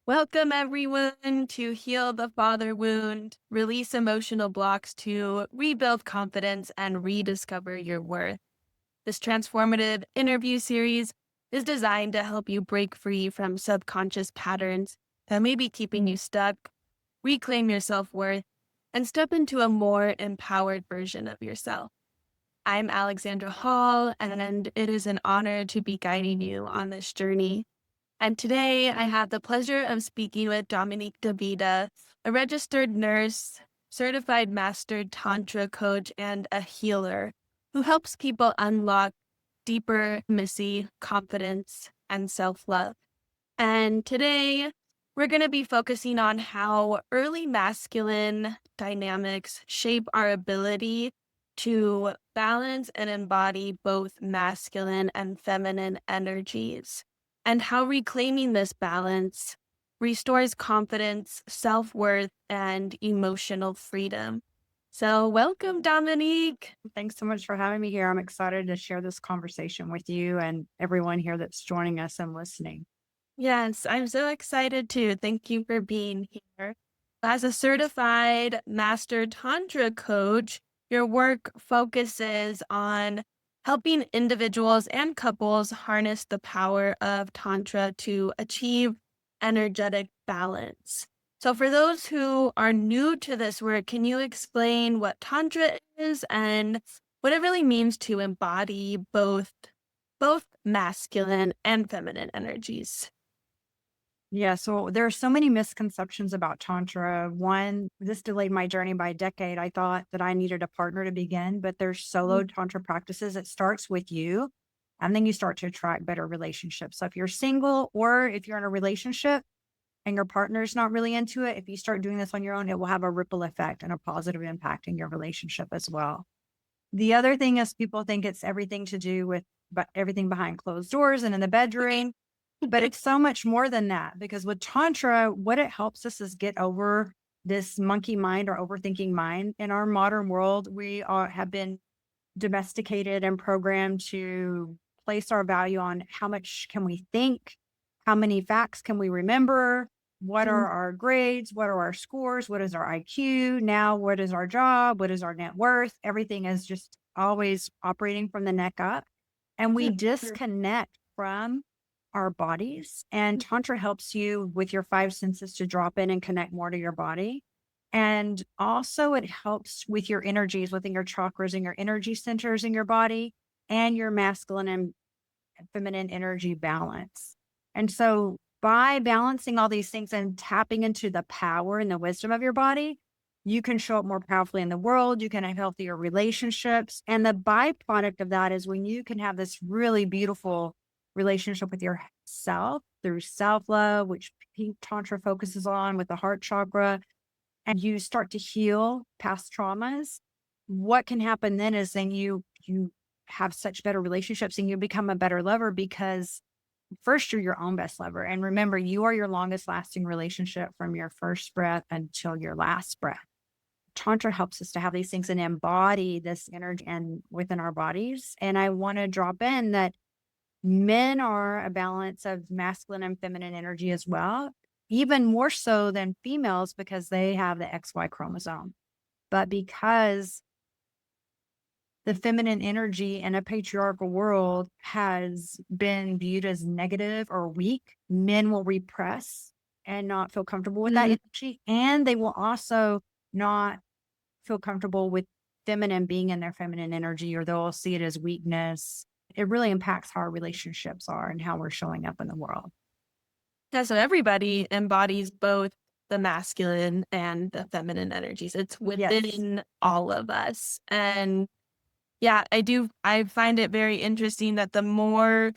Welcome, everyone, to Heal the Father Wound, release emotional blocks to rebuild confidence and rediscover your worth. This transformative interview series is designed to help you break free from subconscious patterns that may be keeping you stuck, reclaim your self worth, and step into a more empowered version of yourself. I'm Alexandra Hall, and it is an honor to be guiding you on this journey. And today I have the pleasure of speaking with Dominique D'Vita, a registered nurse, certified master Tantra coach, and a healer who helps people unlock deeper, messy confidence and self love. And today we're going to be focusing on how early masculine dynamics shape our ability to balance and embody both masculine and feminine energies, and how reclaiming this balance restores confidence, self worth, and emotional freedom. So, welcome, Dominique. Thanks so much for having me here. I'm excited to share this conversation with you and everyone here that's joining us and listening. Yes, I'm so excited too. Thank you for being here. As a certified master Tantra coach, your work focuses on helping individuals and couples harness the power of Tantra to achieve energetic balance. So, for those who are new to this work, can you explain what Tantra is and what it really means to embody both masculine and feminine energies? Yeah, so there are so many misconceptions about Tantra. One, this delayed my journey by a decade. I thought that I needed a partner to begin, but there's solo Tantra practices. It starts with you, and then you start to attract better relationships. So if you're single or if you're in a relationship and your partner's not really into it, if you start doing this on your own, it will have a ripple effect and a positive impact in your relationship as well. The other thing is people think it's everything to do with but everything behind closed doors and in the bedroom, but it's so much more than that because with Tantra, what it helps us is get over this monkey mind or overthinking mind. In our modern world, have been domesticated and programmed to place our value on how much can we think, how many facts can we remember, what are our grades, what are our scores, what is our IQ, now what is our job, what is our net worth. Everything is just always operating from the neck up, and we disconnect from our bodies. And Tantra helps you with your five senses to drop in and connect more to your body. And also, it helps with your energies within your chakras and your energy centers in your body and your masculine and feminine energy balance. And so, by balancing all these things and tapping into the power and the wisdom of your body, you can show up more powerfully in the world. You can have healthier relationships. And the byproduct of that is when you can have this really beautiful relationship with yourself through self love, which Pink Tantra focuses on with the heart chakra, and you start to heal past traumas. What can happen then is then you have such better relationships and you become a better lover because first you're your own best lover. And remember, you are your longest lasting relationship from your first breath until your last breath. Tantra helps us to have these things and embody this energy and within our bodies. And I want to drop in that men are a balance of masculine and feminine energy as well, even more so than females because they have the XY chromosome. But because the feminine energy in a patriarchal world has been viewed as negative or weak, men will repress and not feel comfortable with that Mhm. energy. And they will also not feel comfortable with feminine being in their feminine energy, or they'll see it as weakness. It really impacts how our relationships are and how we're showing up in the world. Yeah, so everybody embodies both the masculine and the feminine energies. It's Yes. within all of us. And yeah, I find it very interesting that the more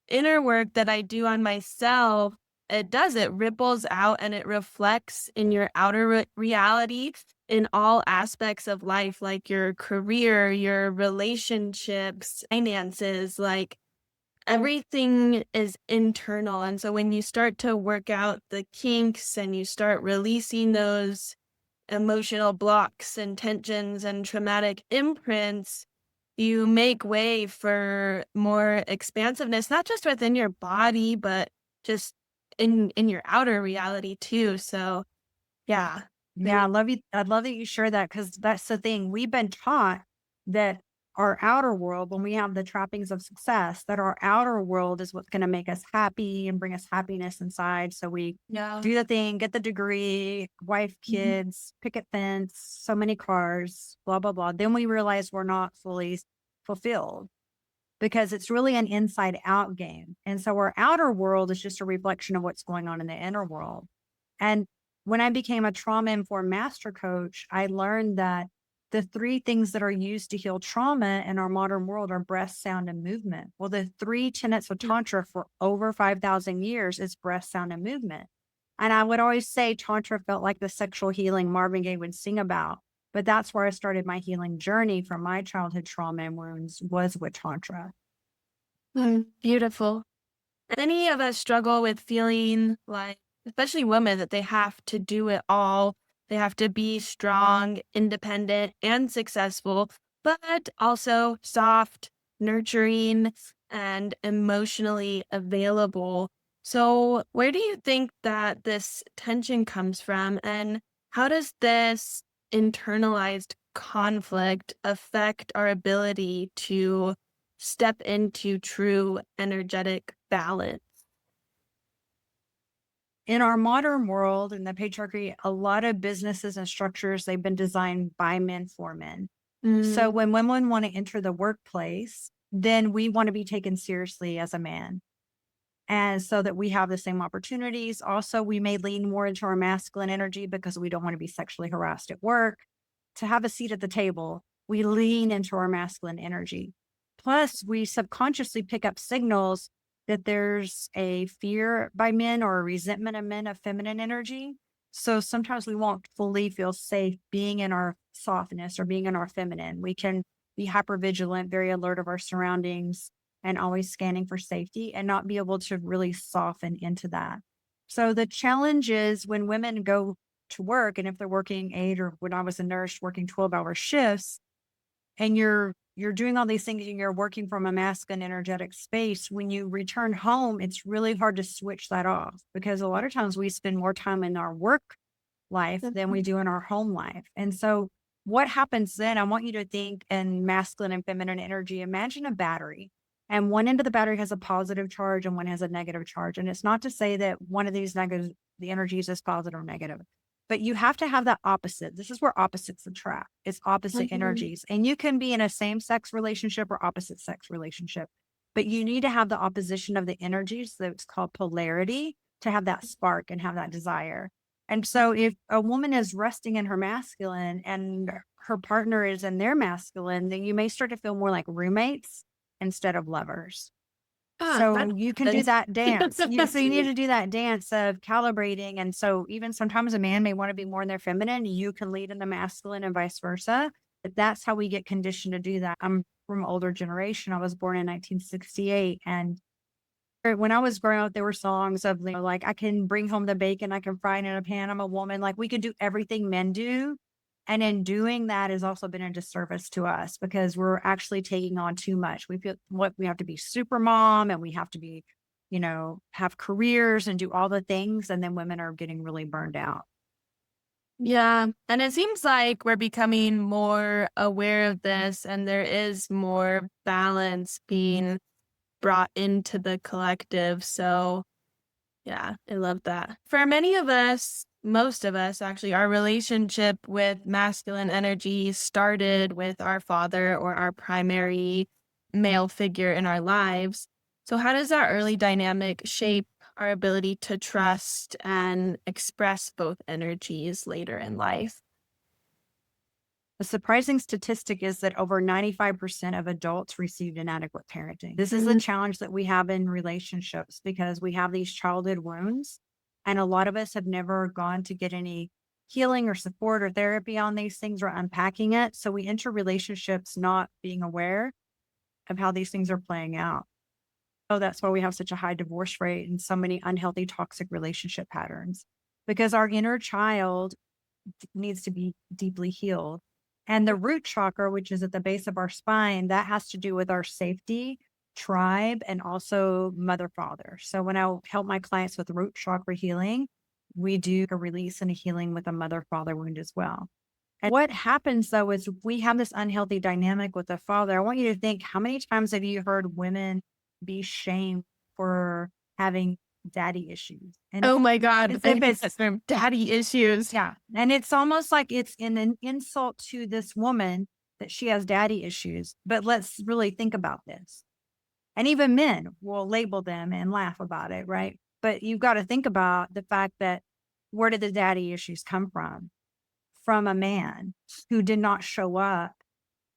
inner work that I do on myself, it ripples out and it reflects in your outer reality in all aspects of life, like your career, your relationships, finances, like everything is internal. And so when you start to work out the kinks and you start releasing those emotional blocks and tensions and traumatic imprints, you make way for more expansiveness, not just within your body, but just in your outer reality too. So yeah, Yeah, really. I love that you share that because that's the thing. We've been taught that our outer world, when we have the trappings of success, that our outer world is what's going to make us happy and bring us happiness inside. So we Yeah. do the thing, get the degree, wife, Mhm. kids, picket fence, so many cars, blah, blah, blah. Then we realize we're not fully fulfilled because it's really an inside out game. And so our outer world is just a reflection of what's going on in the inner world. And when I became a trauma informed master coach, I learned that the three things that are used to heal trauma in our modern world are breath, sound, and movement. Well, the three tenets of Yeah. Tantra for over 5,000 years is breath, sound, and movement. And I would always say Tantra felt like the sexual healing Marvin Gaye would sing about. But that's where I started my healing journey from my childhood trauma and wounds was with Tantra. Beautiful. Many of us struggle with feeling like, especially women, that they have to do it all. They have to be strong, independent, and successful, but also soft, nurturing, and emotionally available. So, where do you think that this tension comes from? And how does this internalized conflict affect our ability to step into true energetic balance? In our modern world, in the patriarchy, a lot of businesses and structures, they've been designed by men for men. So Mm, when women want to enter the workplace, then we want to be taken seriously as a man. And so that we have the same opportunities. Also, we may lean more into our masculine energy because we don't want to be sexually harassed at work. To have a seat at the table, we lean into our masculine energy. Plus, we subconsciously pick up signals that there's a fear by men or a resentment of men of feminine energy. So sometimes we won't fully feel safe being in our softness or being in our feminine. We can be hyper vigilant, very alert of our surroundings, and always scanning for safety and not be able to really soften into that. So the challenge is when women go to work and if they're working 8 or when I was a nurse working 12-hour shifts and you're doing all these things and you're working from a masculine energetic space, when you return home, it's really hard to switch that off because a lot of times we spend more time in our work life than we do in our home life. And so what happens then, I want you to think in masculine and feminine energy. Imagine a battery and one end of the battery has a positive charge and one has a negative charge. And it's not to say that one of these negative, the energies is positive or negative, but you have to have that opposite. This is where opposites attract. It's opposite mhm. energies. And you can be in a same sex relationship or opposite sex relationship, but you need to have the opposition of the energies that's called polarity to have that spark and have that desire. And so if a woman is resting in her masculine and her partner is in their masculine, then you may start to feel more like roommates instead of lovers. That So you can do happens. that dance. So you need to do that dance of calibrating. And so even sometimes a man may want to be more in their feminine. You can lead in the masculine and vice versa. But that's how we get conditioned to do that. I'm from older generation. I was born in 1968 and when I was growing up, there were songs of, like, I can bring home the bacon, I can fry it in a pan, I'm a woman. Like, we could do everything men do. And in doing that has also been a disservice to us because we're actually taking on too much. We feel what we have to be super mom and we have to be, have careers and do all the things. And then women are getting really burned out. Yeah. And it seems like we're becoming more aware of this, and there is more balance being brought into the collective. So, yeah, I love that. For many of us, most of us actually, our relationship with masculine energy started with our father or our primary male figure in our lives. So, how does that early dynamic shape our ability to trust and express both energies later in life? A surprising statistic is that over 95% of adults received inadequate parenting. This is a Mhm. challenge that we have in relationships because we have these childhood wounds. And a lot of us have never gone to get any healing or support or therapy on these things or unpacking it. So we enter relationships not being aware of how these things are playing out. Oh, that's why we have such a high divorce rate and so many unhealthy, toxic relationship patterns because our inner child needs to be deeply healed. And the root chakra, which is at the base of our spine, that has to do with our safety, tribe, and also mother father. So when I help my clients with root chakra healing, we do a release and a healing with a mother father wound as well. And what happens though is we have this unhealthy dynamic with the father. I want you to think, how many times have you heard women be shamed for having daddy issues? And Oh my God. as I if hate it's, that term, daddy issues. yeah. And it's almost like it's an insult to this woman that she has daddy issues. But let's really think about this. And even men will label them and laugh about it, right? But you've got to think about the fact that where did the daddy issues come from? From a man who did not show up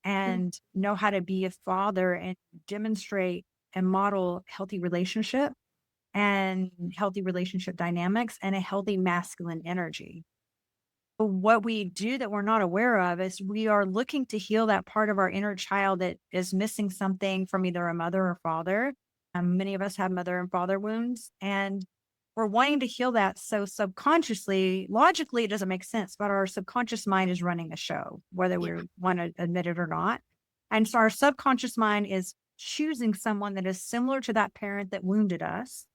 and know how to be a father and demonstrate and model healthy relationship and healthy relationship dynamics and a healthy masculine energy. But what we do that we're not aware of is we are looking to heal that part of our inner child that is missing something from either a mother or father. Many of us have mother and father wounds, and we're wanting to heal that. So subconsciously, logically, it doesn't make sense, but our subconscious mind is running a show, whether Yeah. we want to admit it or not. And so our subconscious mind is choosing someone that is similar to that parent that wounded us,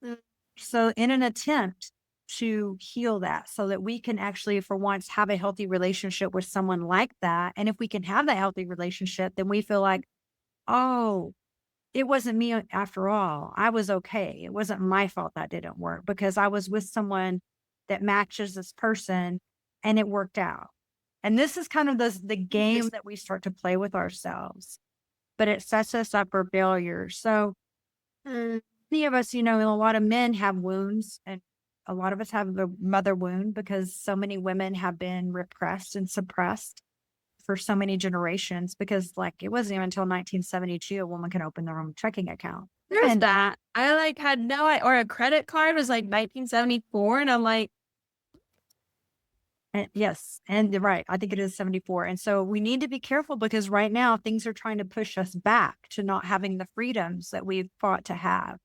Mm. so in an attempt to heal that so that we can actually for once have a healthy relationship with someone like that. And if we can have that healthy relationship, then we feel like, oh, it wasn't me after all. I was okay. It wasn't my fault that didn't work because I was with someone that matches this person and it worked out. And this is kind of the game that we start to play with ourselves, but it sets us up for failure. So Mm. many of us, a lot of men have wounds, and a lot of us have the mother wound because so many women have been repressed and suppressed for so many generations. Because, like, it wasn't even until 1972 a woman can open their own checking account. There's And, that. I like had no or a credit card was like 1974 and I'm like, and yes, and you're right. I think it is 74. And so we need to be careful because right now things are trying to push us back to not having the freedoms that we've fought to have.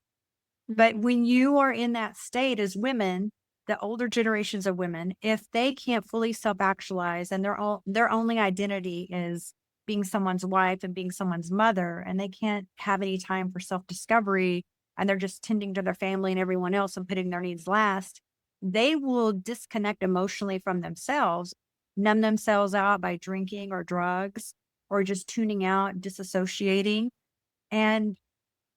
But when you are in that state as women, the older generations of women, if they can't fully self-actualize and their only identity is being someone's wife and being someone's mother, and they can't have any time for self-discovery, and they're just tending to their family and everyone else and putting their needs last, they will disconnect emotionally from themselves, numb themselves out by drinking or drugs, or just tuning out, disassociating. And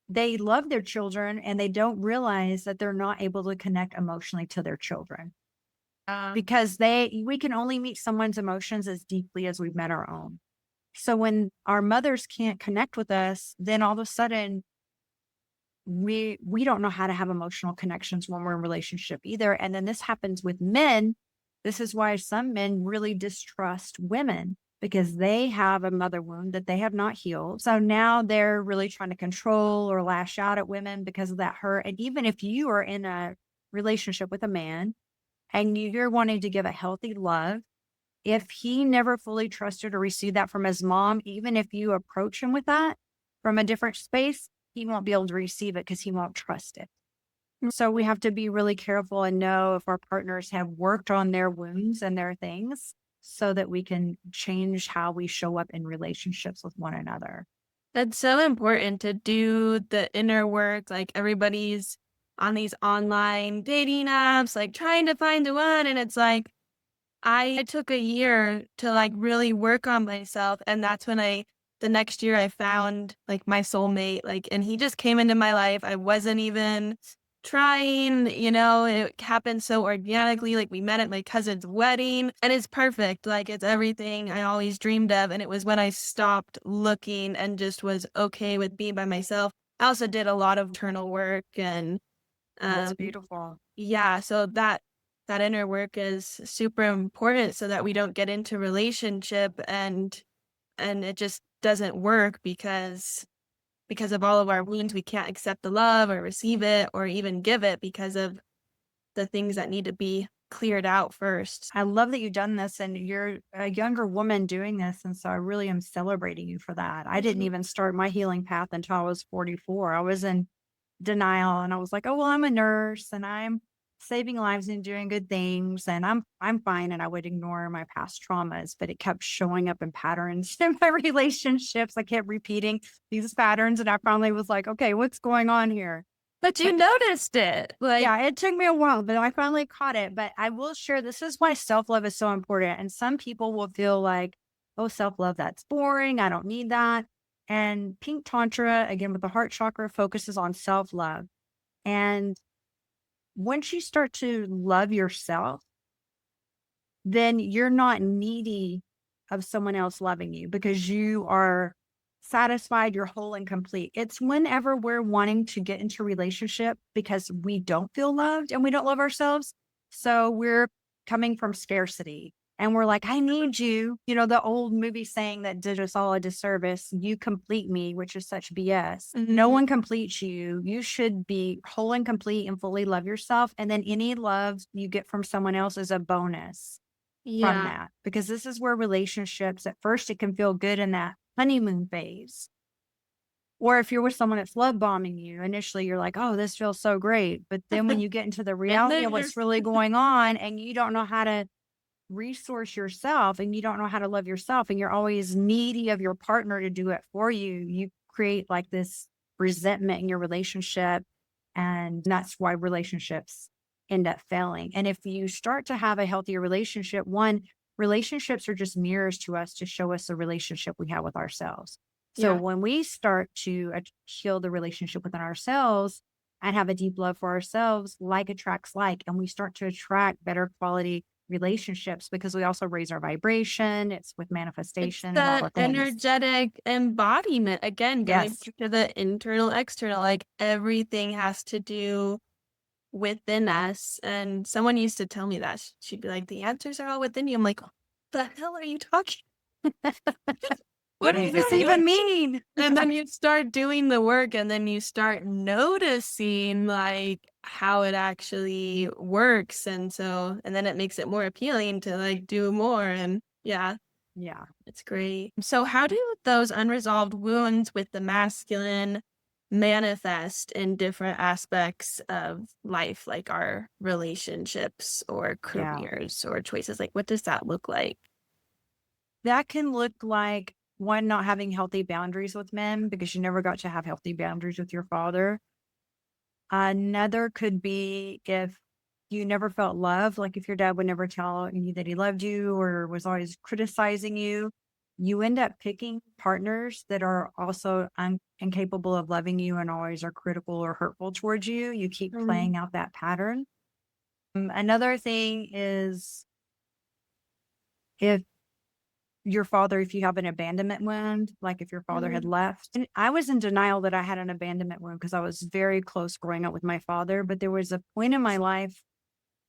they love their children and they don't realize that they're not able to connect emotionally to their children uh, because we can only meet someone's emotions as deeply as we've met our own. So when our mothers can't connect with us, then all of a sudden we don't know how to have emotional connections when we're in relationship either. And then this happens with men. This is why some men really distrust women because they have a mother wound that they have not healed. So now they're really trying to control or lash out at women because of that hurt. And even if you are in a relationship with a man and you're wanting to give a healthy love, if he never fully trusted or received that from his mom, even if you approach him with that from a different space, he won't be able to receive it because he won't trust it. So we have to be really careful and know if our partners have worked on their wounds and their things so that we can change how we show up in relationships with one another. that's so important to do the inner work. Like everybody's on these online dating apps, like trying to find the one. And it's like, I took a year to like really work on myself. And that's when the next year I found like my soulmate, like, and he just came into my life. I wasn't even trying, it happened so organically. Like we met at my cousin's wedding and it's perfect. Like it's everything I always dreamed of. And it was when I stopped looking and just was okay with being by myself. I also did a lot of internal work and, That's um, beautiful. yeah, so that inner work is super important so that we don't get into relationship and it just doesn't work because of all of our wounds, we can't accept the love or receive it or even give it because of the things that need to be cleared out first. I love that you've done this and you're a younger woman doing this. And so I really am celebrating you for that. I didn't Mhm. even start my healing path until I was 44. I was in denial and I was like, oh, well, I'm a nurse and I'm saving lives and doing good things, and I'm fine, and I would ignore my past traumas, but it kept showing up in patterns in my relationships. I kept repeating these patterns, and I finally was like, "Okay, what's going on here?" But you But noticed it. Like, yeah, it took me a while, but I finally caught it. But I will share this is why self-love is so important. And some people will feel like, "Oh, self-love, that's boring. I don't need that." And Pink Tantra, again with the heart chakra, focuses on self-love. And once you start to love yourself, then you're not needy of someone else loving you because you are satisfied, you're whole and complete. It's whenever we're wanting to get into a relationship because we don't feel loved and we don't love ourselves. So we're coming from scarcity and we're like, I need you. You know, the old movie saying that did us all a disservice, you complete me, which is such BS. No mhm, one completes you. You should be whole and complete and fully love yourself. And then any love you get from someone else is a bonus from yeah. that, because this is where relationships at first, it can feel good in that honeymoon phase. Or if you're with someone that's love bombing you, initially you're like, oh, this feels so great. But then when you get into the And reality of then what's really going on and you don't know how to resource yourself and you don't know how to love yourself and you're always needy of your partner to do it for you, you create like this resentment in your relationship. And that's why relationships end up failing. And if you start to have a healthier relationship, one, relationships are just mirrors to us to show us the relationship we have with ourselves. So yeah, when we start to heal the relationship within ourselves and have a deep love for ourselves, like attracts like, and we start to attract better quality relationships because we also raise our vibration. It's with it's manifestation and all the the things. energetic embodiment. Again, going Yes. back to the internal, external, like everything has to do within us. And someone used to tell me that. She'd be like, the answers are all within you. I'm like, what the hell are you talking? What What are does you this talking? even mean? And then you start doing the work and then you start noticing like how it actually works. And so, and then it makes it more appealing to like do more. And yeah, Yeah. it's great. So, how do those unresolved wounds with the masculine manifest in different aspects of life, like our relationships or Yeah. careers or choices? Like, what does that look like? That can look like one, not having healthy boundaries with men because you never got to have healthy boundaries with your father. Another could be if you never felt love, like if your dad would never tell you that he loved you or was always criticizing you, you end up picking partners that are also incapable of loving you and always are critical or hurtful towards you. You keep Mhm. playing out that pattern. Another thing is if your father, if you have an abandonment wound, like if your father had Mhm. left. And I was in denial that I had an abandonment wound because I was very close growing up with my father. But there was a point in my life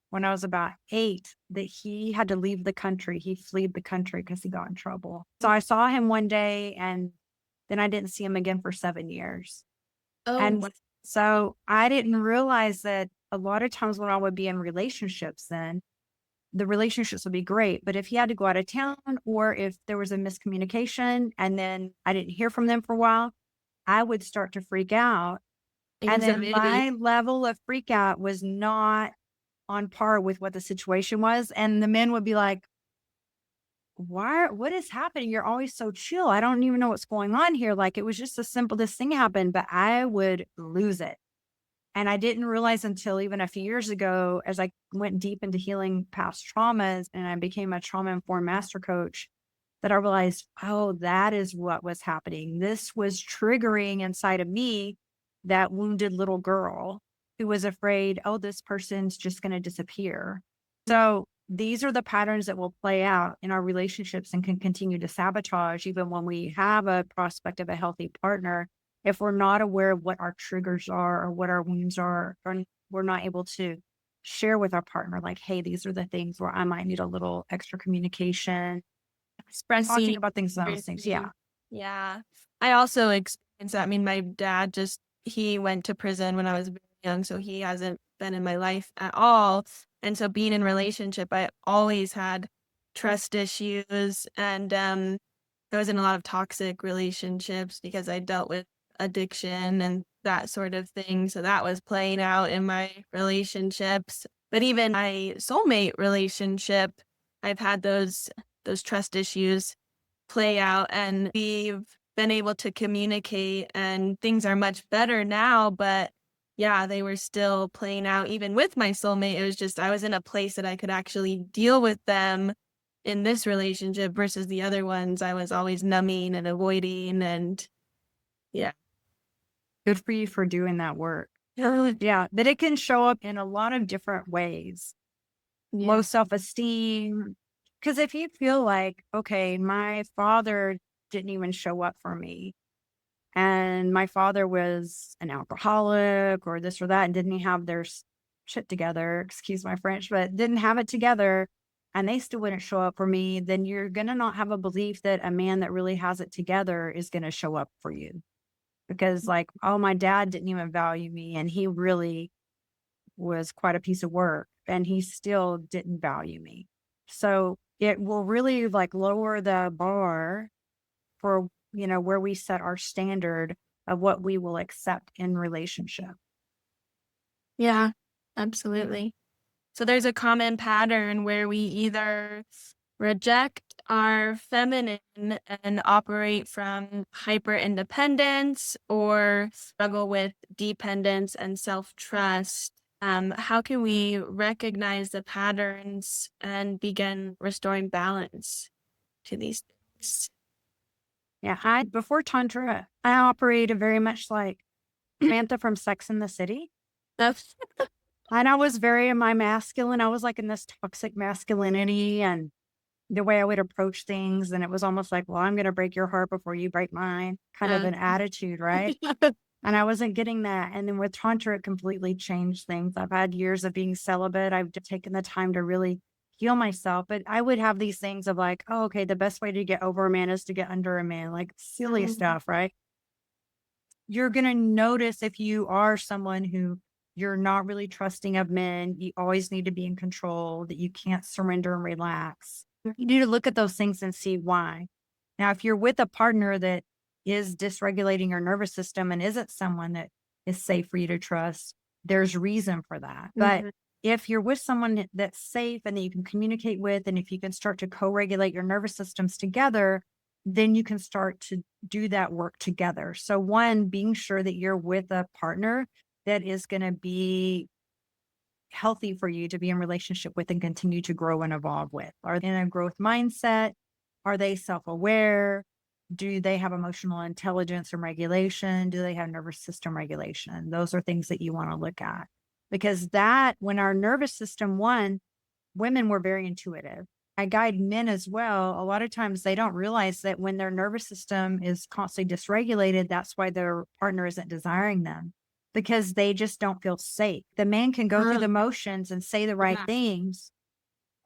when I was about 8 that he had to leave the country. He fled the country because he got in trouble. So I saw him one day and then I didn't see him again for 7 years. Oh, And so I didn't realize that a lot of times when I would be in relationships then, the relationships would be great. But if he had to go out of town or if there was a miscommunication and then I didn't hear from them for a while, I would start to freak out. And then anxiety. my level of freak out was not on par with what the situation was. And the men would be like, what is happening? You're always so chill. I don't even know what's going on here. Like it was just a simple, this thing happened, but I would lose it. And I didn't realize until even a few years ago, as I went deep into healing past traumas and I became a trauma informed master coach, that I realized, oh, that is what was happening. This was triggering inside of me that wounded little girl who was afraid, oh, this person's just going to disappear. So these are the patterns that will play out in our relationships and can continue to sabotage even when we have a prospect of a healthy partner. If we're not aware of what our triggers are or what our wounds are, or we're not able to share with our partner, like, hey, these are the things where I might need a little extra communication, talking Expressing about things and those things. Yeah. everything. Yeah. I also experienced that. I mean, my dad just he went to prison when I was very young, so he hasn't been in my life at all. And so being in relationship, I always had trust issues and I was in a lot of toxic relationships because I dealt with addiction and that sort of thing. So that was playing out in my relationships. But even my soulmate relationship, I've had those trust issues play out, and we've been able to communicate and things are much better now, but yeah, they were still playing out even with my soulmate. It was just I was in a place that I could actually deal with them in this relationship versus the other ones. I was always numbing and avoiding and yeah. Good for you for doing that work. Yeah. Yeah, but it can show up in a lot of different ways. Low Yeah. self-esteem. Because if you feel like, okay, my father didn't even show up for me, and my father was an alcoholic or this or that and didn't have their shit together, excuse my French, but didn't have it together, and they still wouldn't show up for me, then you're going to not have a belief that a man that really has it together is going to show up for you. Because, like, oh, my dad didn't even value me, and he really was quite a piece of work, and he still didn't value me. So it will really like lower the bar for, where we set our standard of what we will accept in relationship. Yeah, absolutely. So there's a common pattern where we either reject our feminine and operate from hyper independence or struggle with dependence and self trust. How can we recognize the patterns and begin restoring balance to these things? Yeah, I before Tantra, I operated very much like Samantha from Sex and the City. That's And I was very in my masculine. I was like in this toxic masculinity and the way I would approach things. And it was almost like, well, I'm going to break your heart before you break mine, kind of uh, an attitude, right? And I wasn't getting that. And then with Tantra, it completely changed things. I've had years of being celibate. I've taken the time to really heal myself. But I would have these things of like, oh, okay, the best way to get over a man is to get under a man, like silly stuff, right? You're going to notice if you are someone who you're not really trusting of men, you always need to be in control, that you can't surrender and relax. You need to look at those things and see why. Now, if you're with a partner that is dysregulating your nervous system and isn't someone that is safe for you to trust, there's reason for that. But Mhm. if you're with someone that's safe and that you can communicate with, and if you can start to co regulate your nervous systems together, then you can start to do that work together. So, one, being sure that you're with a partner that is going to be healthy for you to be in relationship with and continue to grow and evolve with. Are they in a growth mindset? Are they self aware? Do they have emotional intelligence and regulation? Do they have nervous system regulation? Those are things that you want to look at because that, when our nervous system, one, women were very intuitive. I guide men as well. A lot of times they don't realize that when their nervous system is constantly dysregulated, that's why their partner isn't desiring them because they just don't feel safe. The man can go through the motions and say the right Yeah. things,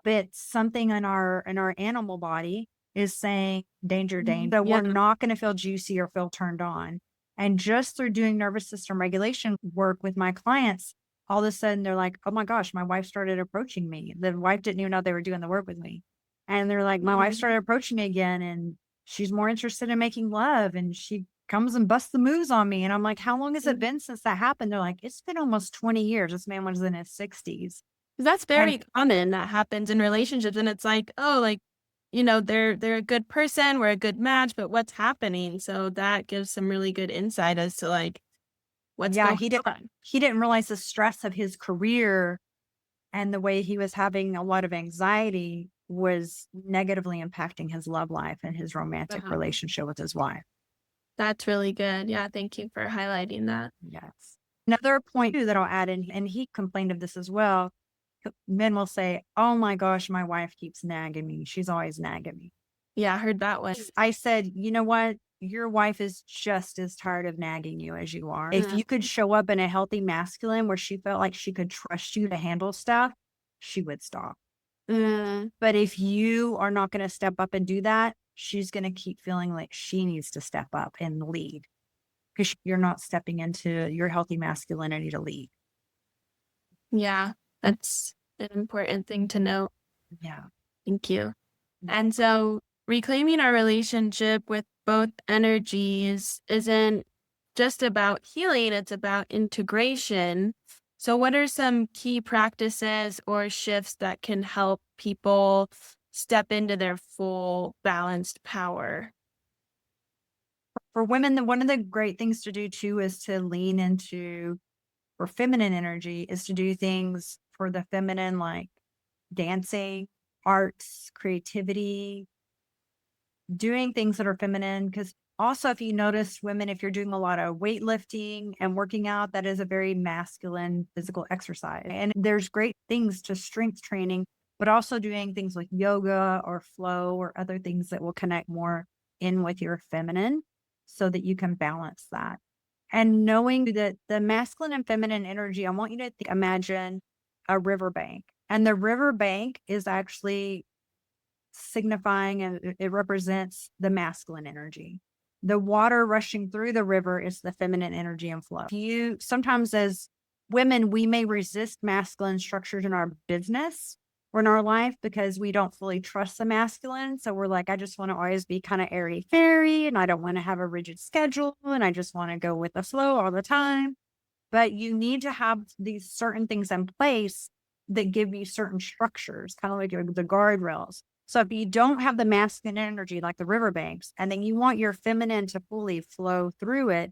but something in our animal body is saying danger, danger. So Yeah. we're not going to feel juicy or feel turned on. And just through doing nervous system regulation work with my clients, all of a sudden they're like, oh my gosh, my wife started approaching me. The wife didn't even know they were doing the work with me. And they're like, my wife started approaching me again and she's more interested in making love and she comes and busts the moves on me. And I'm like, how long has it been since that happened? They're like, it's been almost 20 years. This man was in his 60s. That's And very common that happens in relationships, and it's like, "Oh, like, they're a good person, we're a good match, but what's happening?" So that gives some really good insight as to, like, what's yeah, going on. he didn't realize the stress of his career and the way he was having a lot of anxiety was negatively impacting his love life and his romantic Uh-huh. relationship with his wife. That's really good. Yeah, thank you for highlighting that. Yes. Another point too that I'll add in, and he complained of this as well. Men will say, "Oh my gosh, my wife keeps nagging me. She's always nagging me." Yeah, I heard that one. I said, "You know what? Your wife is just as tired of nagging you as you are. If Yeah. you could show up in a healthy masculine where she felt like she could trust you to handle stuff, she would stop. Mm, But if you are not going to step up and do that, she's going to keep feeling like she needs to step up and lead because you're not stepping into your healthy masculinity to lead." yeah, that's an important thing to note. Yeah. Thank you. And so reclaiming our relationship with both energies isn't just about healing, it's about integration. So, what are some key practices or shifts that can help people step into their full balanced power? For women, one of the great things to do too is to lean into for feminine energy is to do things for the feminine, like dancing, arts, creativity, doing things that are feminine. Because also, if you notice women, if you're doing a lot of weightlifting and working out, that is a very masculine physical exercise. And there's great things to strength training, but also doing things like yoga or flow or other things that will connect more in with your feminine so that you can balance that. And knowing that the masculine and feminine energy, I want you to imagine a riverbank. And the riverbank is actually signifying and it represents the masculine energy. The water rushing through the river is the feminine energy and flow. You sometimes as women, we may resist masculine structures in our business or in our life because we don't fully trust the masculine. So we're like, I just want to always be kind of airy fairy and I don't want to have a rigid schedule and I just want to go with the flow all the time. But you need to have these certain things in place that give you certain structures, kind of like the guardrails. So if you don't have the masculine energy like the riverbanks, and then you want your feminine to fully flow through it,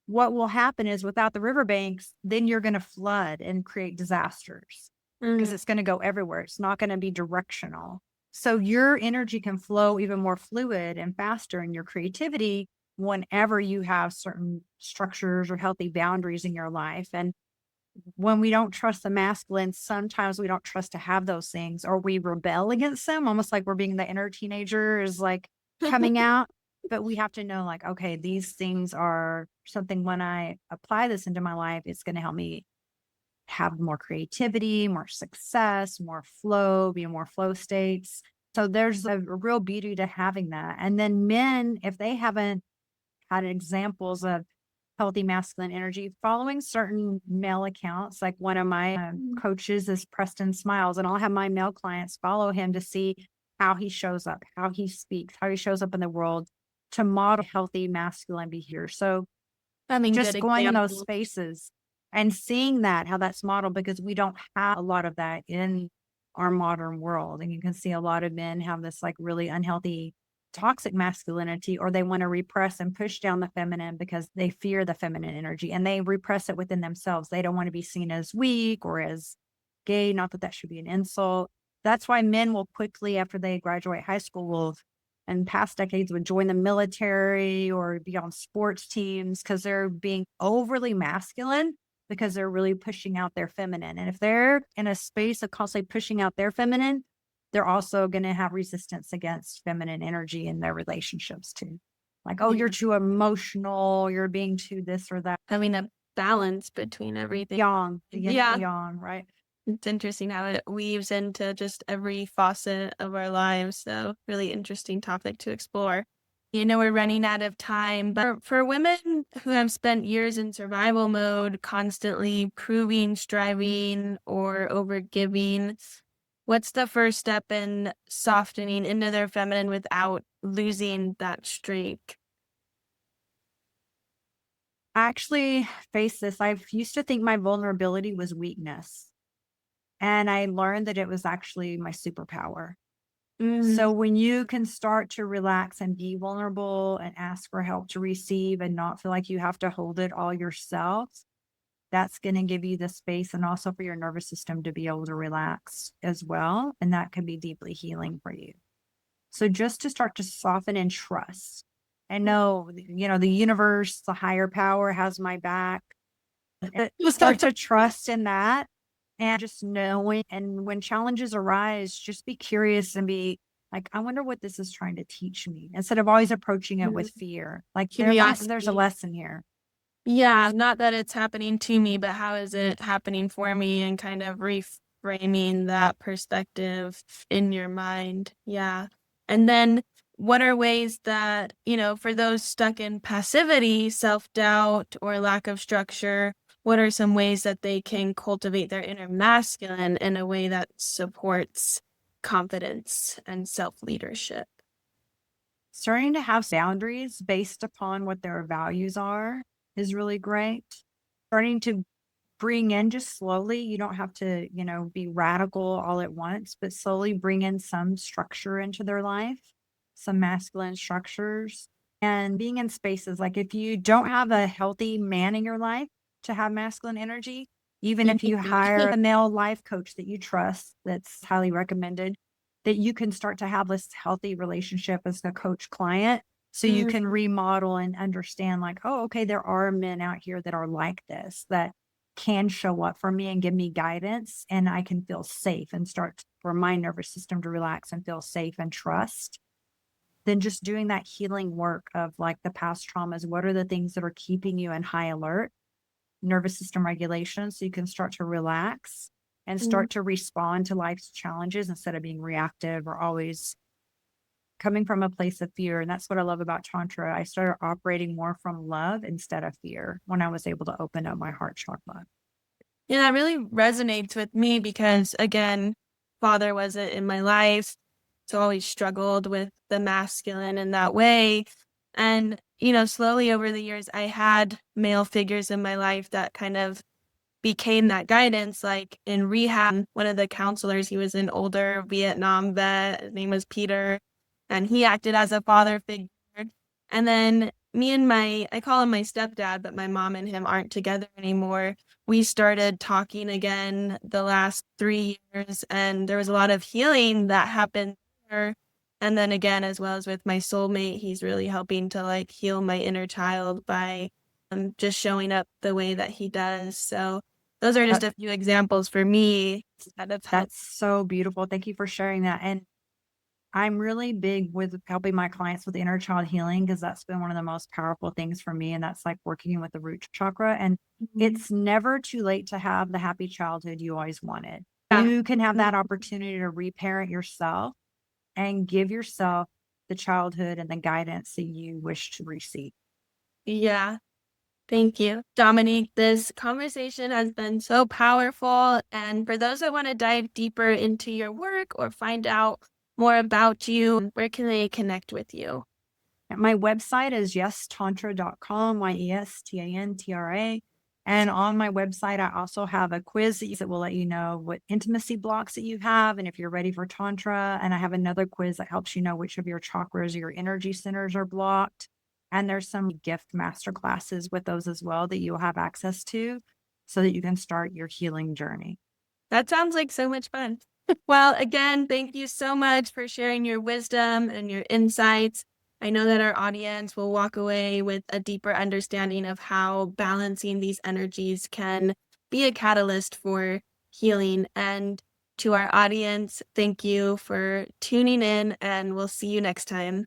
what will happen is without the riverbanks, then you're going to flood and create disasters because Mm, it's going to go everywhere. It's not going to be directional. So your energy can flow even more fluid and faster in your creativity whenever you have certain structures or healthy boundaries in your life. And when we don't trust the masculine, sometimes we don't trust to have those things or we rebel against them, almost like we're being the inner teenager is like coming out. But we have to know, like, okay, these things are something when I apply this into my life, it's going to help me have more creativity, more success, more flow, be in more flow states. So there's a real beauty to having that. And then men, if they haven't had examples of healthy masculine energy, following certain male accounts. Like one of my coaches is Preston Smiles, and I'll have my male clients follow him to see how he shows up, how he speaks, how he shows up in the world to model healthy masculine behavior. So having good just going in those examples. spaces and seeing that, how that's modeled, because we don't have a lot of that in our modern world. And you can see a lot of men have this like really unhealthy, toxic masculinity, or they want to repress and push down the feminine because they fear the feminine energy and they repress it within themselves. They don't want to be seen as weak or as gay. Not that that should be an insult. That's why men will quickly, after they graduate high school, will in past decades would join the military or be on sports teams because they're being overly masculine because they're really pushing out their feminine. And if they're in a space of constantly pushing out their feminine, they're also going to have resistance against feminine energy in their relationships too. Like, oh, you're Yeah. too emotional, you're being too this or that. Having a balance between everything. Yang, the yin and the Yeah. yang, right? It's interesting how it weaves into just every facet of our lives. So, really interesting topic to explore. We're running out of time, but for women who have spent years in survival mode, constantly proving, striving, or overgiving, what's the first step in softening into their feminine without losing that streak? I actually face this. I used to think my vulnerability was weakness. And I learned that it was actually my superpower. Mm, So when you can start to relax and be vulnerable and ask for help to receive and not feel like you have to hold it all yourself, that's going to give you the space and also for your nervous system to be able to relax as well. And that can be deeply healing for you. So just to start to soften and trust and know, the universe, the higher power has my back. Start to trust in that and just knowing. And when challenges arise, just be curious and be like, I wonder what this is trying to teach me instead of always approaching it with fear. Like there's a curiosity. lesson here. Yeah, not that it's happening to me, but how is it happening for me and kind of reframing that perspective in your mind. Yeah. And then what are ways that, for those stuck in passivity, self-doubt, or lack of structure, what are some ways that they can cultivate their inner masculine in a way that supports confidence and self-leadership? Starting to have boundaries based upon what their values are is really great. Starting to bring in just slowly. You don't have to, be radical all at once, but slowly bring in some structure into their life, some masculine structures, and being in spaces like if you don't have a healthy man in your life to have masculine energy, even if you hire a male life coach that you trust, that's highly recommended, that you can start to have this healthy relationship as a coach client. So you can remodel and understand, like, oh, okay, there are men out here that are like this, that can show up for me and give me guidance, and I can feel safe and start for my nervous system to relax and feel safe and trust. Then just doing that healing work of like the past traumas. What are the things that are keeping you in high alert, nervous system regulation, so you can start to relax and start to respond to life's challenges instead of being reactive or always coming from a place of fear. And that's what I love about Tantra. I started operating more from love instead of fear when I was able to open up my heart chakra. Yeah, that really resonates with me because, again, father wasn't in my life. So always struggled with the masculine in that way. And, slowly over the years, I had male figures in my life that kind of became that guidance. Like in rehab, one of the counselors, he was an older Vietnam vet. His name was Peter, and he acted as a father figure. And then me and I call him my stepdad, but my mom and him aren't together anymore. We started talking again the last 3 years, and there was a lot of healing that happened there. And then again, as well as with my soulmate, he's really helping to like heal my inner child by just showing up the way that he does. So those are just That, a few examples for me that have helped. that's so beautiful. Thank you for sharing that. And I'm really big with helping my clients with inner child healing because that's been one of the most powerful things for me. And that's like working with the root chakra. And Mhm. it's never too late to have the happy childhood you always wanted. Yeah. You can have that opportunity to reparent yourself and give yourself the childhood and the guidance that you wish to receive. Yeah. Thank you, Dominique. This conversation has been so powerful. And for those that want to dive deeper into your work or find out more about you, where can they connect with you? My website is yestantra.com, yestantra. And on my website, I also have a quiz that will let you know what intimacy blocks that you have and if you're ready for Tantra. And I have another quiz that helps you know which of your chakras or your energy centers are blocked. And there's some gift master classes with those as well that you'll have access to so that you can start your healing journey. That sounds like so much fun. Well, again, thank you so much for sharing your wisdom and your insights. I know that our audience will walk away with a deeper understanding of how balancing these energies can be a catalyst for healing. And to our audience, thank you for tuning in, and we'll see you next time.